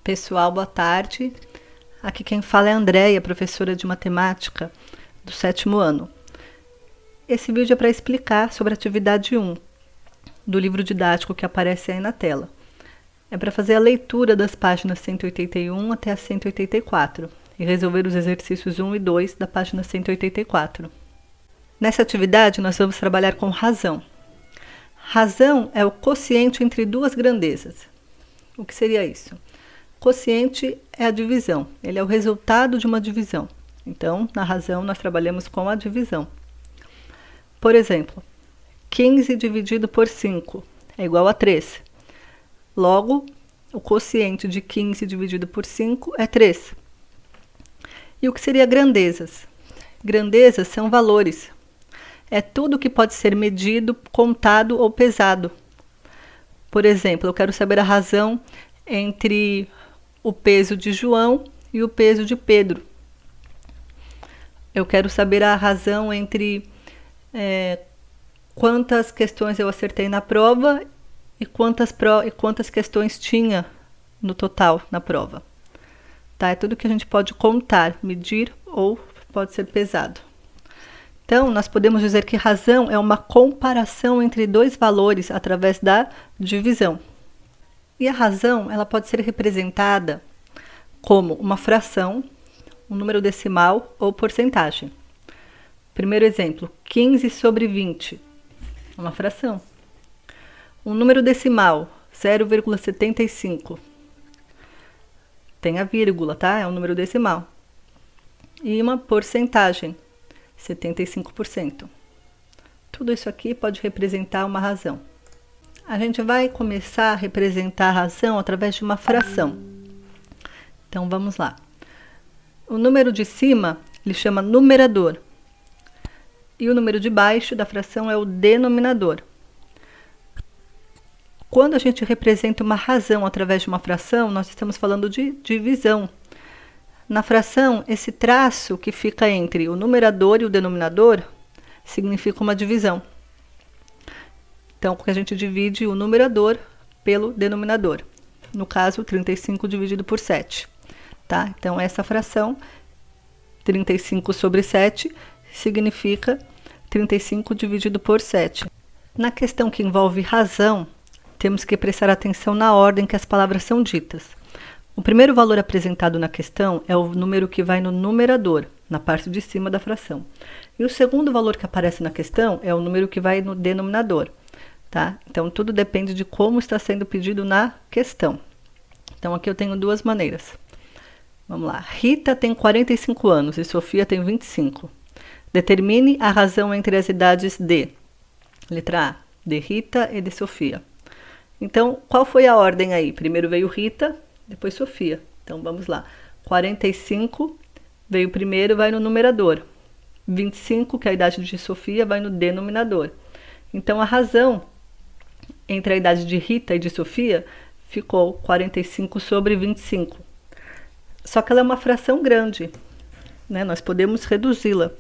Pessoal, boa tarde. Aqui quem fala é a Andréia, professora de matemática do 7º ano. Esse vídeo é para explicar sobre a atividade 1 do livro didático que aparece aí na tela. É para fazer a leitura das páginas 181 até a 184 e resolver os exercícios 1 e 2 da página 184. Nessa atividade, nós vamos trabalhar com razão. Razão é o quociente entre duas grandezas. O que seria isso? Quociente é a divisão, ele é o resultado de uma divisão. Então, na razão, nós trabalhamos com a divisão. Por exemplo, 15 dividido por 5 é igual a 3. Logo, o quociente de 15 dividido por 5 é 3. E o que seria grandezas? Grandezas são valores. É tudo que pode ser medido, contado ou pesado. Por exemplo, eu quero saber a razão entre o peso de João e o peso de Pedro. Eu quero saber a razão entre quantas questões eu acertei na prova e quantas questões tinha no total na prova. Tá? É tudo que a gente pode contar, medir ou pode ser pesado. Então, nós podemos dizer que razão é uma comparação entre dois valores através da divisão. E a razão, ela pode ser representada como uma fração, um número decimal ou porcentagem. Primeiro exemplo, 15 sobre 20, uma fração. Um número decimal, 0,75. Tem a vírgula, tá? É um número decimal. E uma porcentagem, 75%. Tudo isso aqui pode representar uma razão. A gente vai começar a representar a razão através de uma fração. Então, vamos lá. O número de cima, ele chama numerador. E o número de baixo da fração é o denominador. Quando a gente representa uma razão através de uma fração, nós estamos falando de divisão. Na fração, esse traço que fica entre o numerador e o denominador significa uma divisão. Então, porque a gente divide o numerador pelo denominador. No caso, 35 dividido por 7. Tá? Então, essa fração, 35 sobre 7, significa 35 dividido por 7. Na questão que envolve razão, temos que prestar atenção na ordem que as palavras são ditas. O primeiro valor apresentado na questão é o número que vai no numerador, na parte de cima da fração. E o segundo valor que aparece na questão é o número que vai no denominador. Tá? Então, tudo depende de como está sendo pedido na questão. Então, aqui eu tenho duas maneiras. Vamos lá. Rita tem 45 anos e Sofia tem 25. Determine a razão entre as idades de... Letra A, de Rita e de Sofia. Então, qual foi a ordem aí? Primeiro veio Rita, depois Sofia. Então, vamos lá. 45 veio primeiro, vai no numerador. 25, que é a idade de Sofia, vai no denominador. Então, a razão entre a idade de Rita e de Sofia ficou 45 sobre 25. Só que ela é uma fração grande, né? Nós podemos reduzi-la.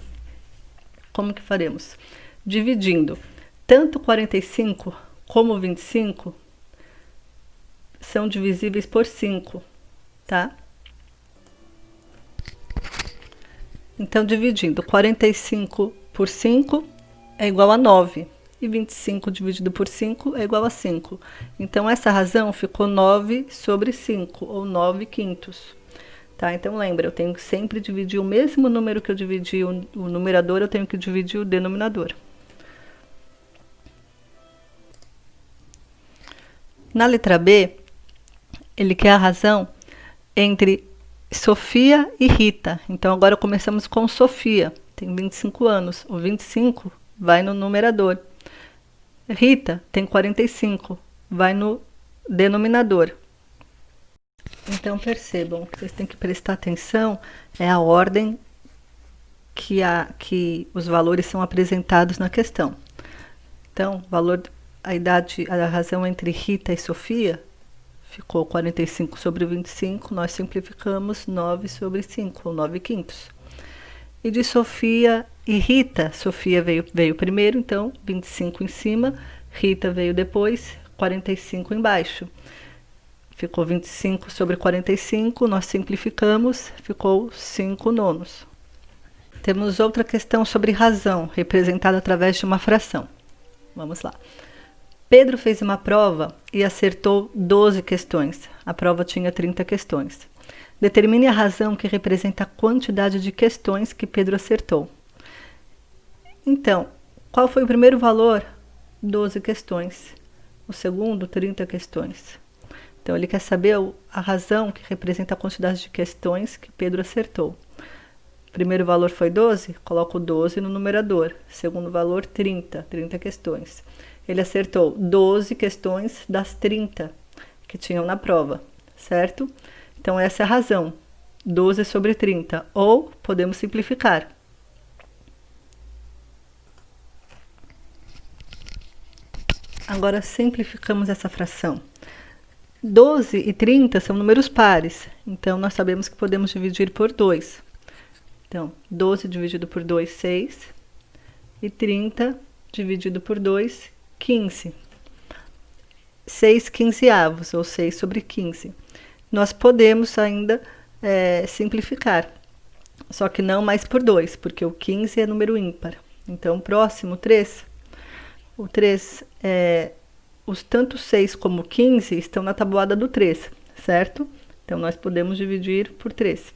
Como que faremos? Dividindo tanto 45 como 25 são divisíveis por 5, tá? Então, dividindo 45 por 5 é igual a 9. E 25 dividido por 5 é igual a 5. Então, essa razão ficou 9 sobre 5, ou 9 quintos. Tá? Então, lembra, eu tenho que sempre dividir o mesmo número que eu dividi o numerador, eu tenho que dividir o denominador. Na letra B, ele quer a razão entre Sofia e Rita. Então, agora começamos com Sofia, tem 25 anos. O 25 vai no numerador. Rita tem 45, vai no denominador. Então, percebam, vocês têm que prestar atenção, é a ordem que os valores são apresentados na questão. Então, a razão entre Rita e Sofia ficou 45 sobre 25, nós simplificamos 9 sobre 5, ou 9 quintos. E de Sofia e Rita, Sofia veio primeiro, então 25 em cima, Rita veio depois, 45 embaixo. ficou 25 sobre 45, nós simplificamos, ficou 5 nonos. Temos outra questão sobre razão, representada através de uma fração. Vamos lá. Pedro fez uma prova e acertou 12 questões. A prova tinha 30 questões. Determine a razão que representa a quantidade de questões que Pedro acertou. Então, qual foi o primeiro valor? 12 questões. O segundo, 30 questões. Então, ele quer saber a razão que representa a quantidade de questões que Pedro acertou. O primeiro valor foi 12, coloco 12 no numerador. Segundo valor, 30 questões. Ele acertou 12 questões das 30 que tinham na prova, certo? Então, essa é a razão, 12 sobre 30. Ou podemos simplificar. Agora, simplificamos essa fração. 12 e 30 são números pares, então nós sabemos que podemos dividir por 2. Então, 12 dividido por 2, 6. E 30 dividido por 2, 15. 6 quinzeavos, ou 6 sobre 15. Nós podemos ainda simplificar, só que não mais por 2, porque o 15 é número ímpar. Então, próximo, 3. O 3, os tanto 6 como 15 estão na tabuada do 3, certo? Então, nós podemos dividir por 3.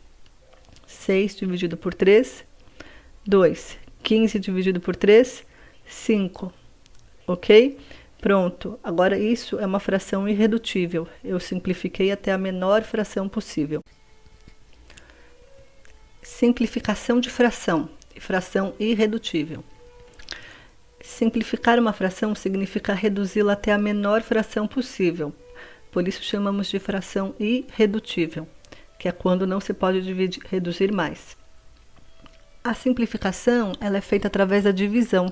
6 dividido por 3, 2. 15 dividido por 3, 5. Ok? Pronto. Agora, isso é uma fração irredutível. Eu simplifiquei até a menor fração possível. Simplificação de fração. Fração irredutível. Simplificar uma fração significa reduzi-la até a menor fração possível. Por isso, chamamos de fração irredutível, que é quando não se pode reduzir mais. A simplificação ela é feita através da divisão.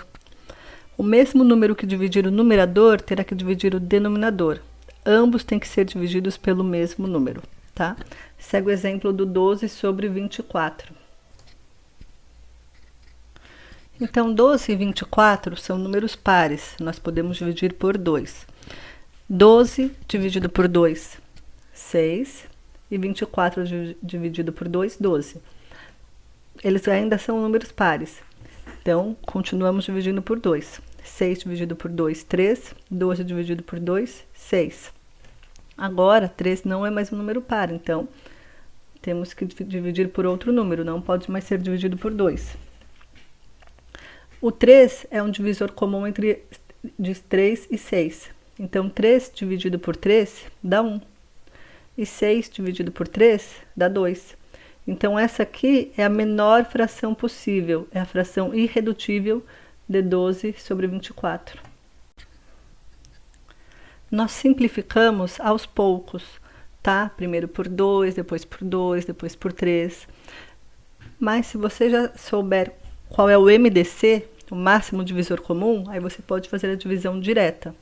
O mesmo número que dividir o numerador terá que dividir o denominador. Ambos têm que ser divididos pelo mesmo número, tá? Segue o exemplo do 12 sobre 24. Então, 12 e 24 são números pares. Nós podemos dividir por 2. 12 dividido por 2, 6. E 24 dividido por 2, 12. Eles ainda são números pares. Então, continuamos dividindo por 2. 6 dividido por 2, 3. 12 dividido por 2, 6. Agora, 3 não é mais um número par, então temos que dividir por outro número, não pode mais ser dividido por 2. O 3 é um divisor comum entre 3 e 6. Então, 3 dividido por 3 dá 1. E 6 dividido por 3 dá 2. Então, essa aqui é a menor fração possível, é a fração irredutível de 12 sobre 24. Nós simplificamos aos poucos, tá? Primeiro por 2, depois por 2, depois por 3. Mas se você já souber qual é o MDC, o máximo divisor comum, aí você pode fazer a divisão direta.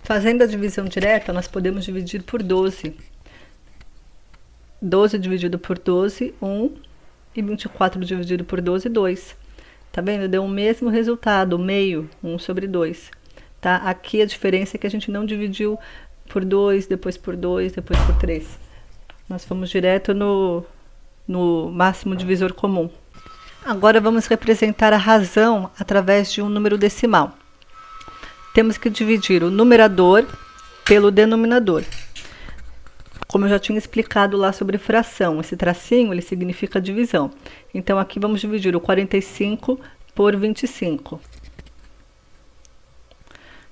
Fazendo a divisão direta, nós podemos dividir por 12. 12 dividido por 12, 1. E 24 dividido por 12, 2. Tá vendo? Deu o mesmo resultado, meio, 1 sobre 2. Tá? Aqui a diferença é que a gente não dividiu por 2, depois por 2, depois por 3. Nós fomos direto no máximo divisor comum. Agora vamos representar a razão através de um número decimal. Temos que dividir o numerador pelo denominador. Como eu já tinha explicado lá sobre fração, esse tracinho ele significa divisão. Então, aqui vamos dividir o 45 por 25.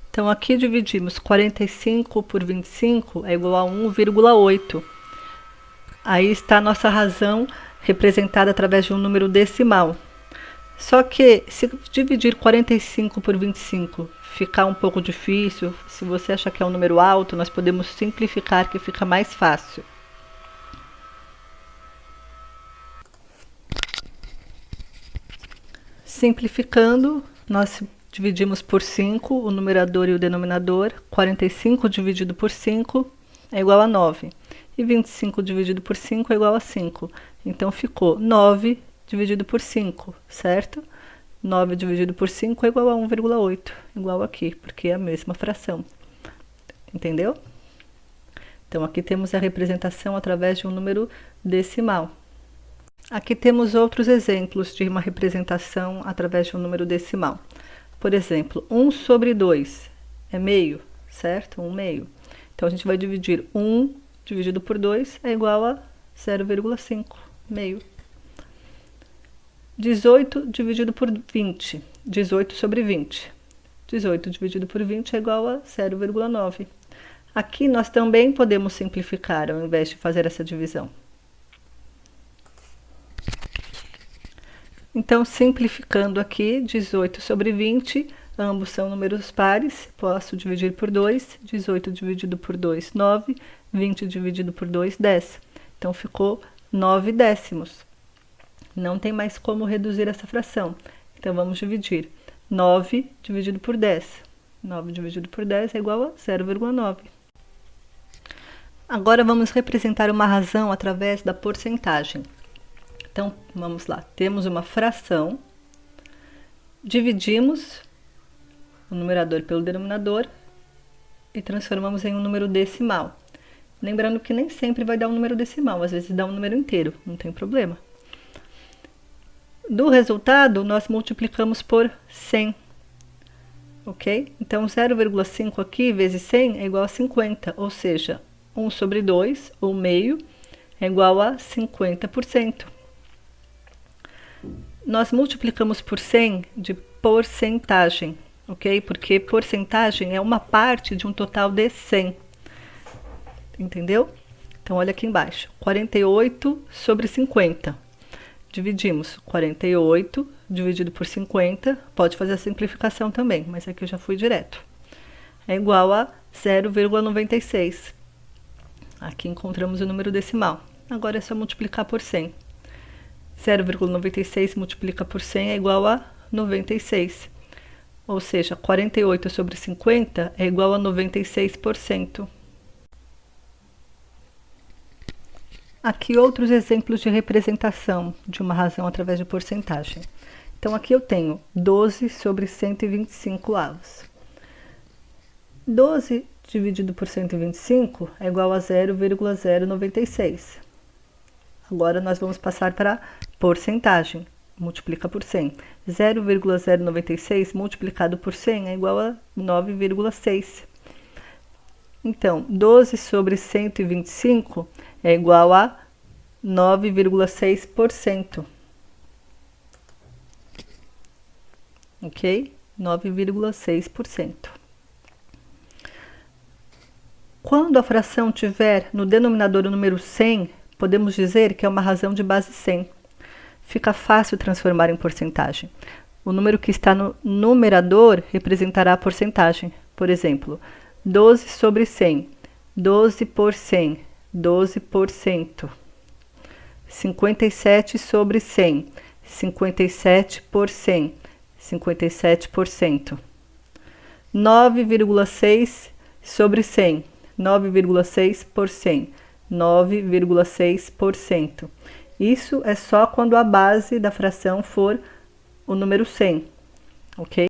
Então, aqui dividimos 45 por 25 é igual a 1,8. Aí está a nossa razão representada através de um número decimal. Só que, se dividir 45 por 25 ficar um pouco difícil, se você achar que é um número alto, nós podemos simplificar, que fica mais fácil. Simplificando, nós dividimos por 5 o numerador e o denominador. 45 dividido por 5 é igual a 9. E 25 dividido por 5 é igual a 5. Então, ficou 9 dividido por 5, certo? 9 dividido por 5 é igual a 1,8, igual aqui, porque é a mesma fração. Entendeu? Então, aqui temos a representação através de um número decimal. Aqui temos outros exemplos de uma representação através de um número decimal. Por exemplo, 1 sobre 2 é meio, certo? 1 meio. Então, a gente vai dividir 1 dividido por 2 é igual a 0,5, meio. 18 dividido por 20, 18 sobre 20. 18 dividido por 20 é igual a 0,9. Aqui nós também podemos simplificar ao invés de fazer essa divisão. Então, simplificando aqui, 18 sobre 20, ambos são números pares, posso dividir por 2, 18 dividido por 2, 9, 20 dividido por 2, 10. Então, ficou 9 décimos. Não tem mais como reduzir essa fração. Então, vamos dividir 9 dividido por 10. 9 dividido por 10 é igual a 0,9. Agora, vamos representar uma razão através da porcentagem. Então, vamos lá. Temos uma fração, dividimos o numerador pelo denominador e transformamos em um número decimal. Lembrando que nem sempre vai dar um número decimal, às vezes dá um número inteiro, não tem problema. Do resultado, nós multiplicamos por 100, ok? Então, 0,5 aqui vezes 100 é igual a 50, ou seja, 1 sobre 2, ou meio, é igual a 50%. Nós multiplicamos por 100 de porcentagem, ok? Porque porcentagem é uma parte de um total de 100. Entendeu? Então, olha aqui embaixo. 48 sobre 50. Dividimos 48 dividido por 50. Pode fazer a simplificação também, mas aqui eu já fui direto. É igual a 0,96. Aqui encontramos o número decimal. Agora é só multiplicar por 100. 0,96 multiplica por 100 é igual a 96. Ou seja, 48 sobre 50 é igual a 96%. Aqui outros exemplos de representação de uma razão através de porcentagem. Então, aqui eu tenho 12 sobre 125 avos. 12 dividido por 125 é igual a 0,096. Agora, nós vamos passar para porcentagem. Multiplica por 100. 0,096 multiplicado por 100 é igual a 9,6. Então, 12 sobre 125 é igual a 9,6%. Ok? 9,6%. Quando a fração tiver no denominador o número 100, podemos dizer que é uma razão de base 100. Fica fácil transformar em porcentagem. O número que está no numerador representará a porcentagem. Por exemplo, 12 sobre 100, 12 por 100, 12%. 57 sobre 100, 57 por 100, 57%. 9,6 sobre 100, 9,6 por 100, 9,6%. Isso é só quando a base da fração for o número 100, ok?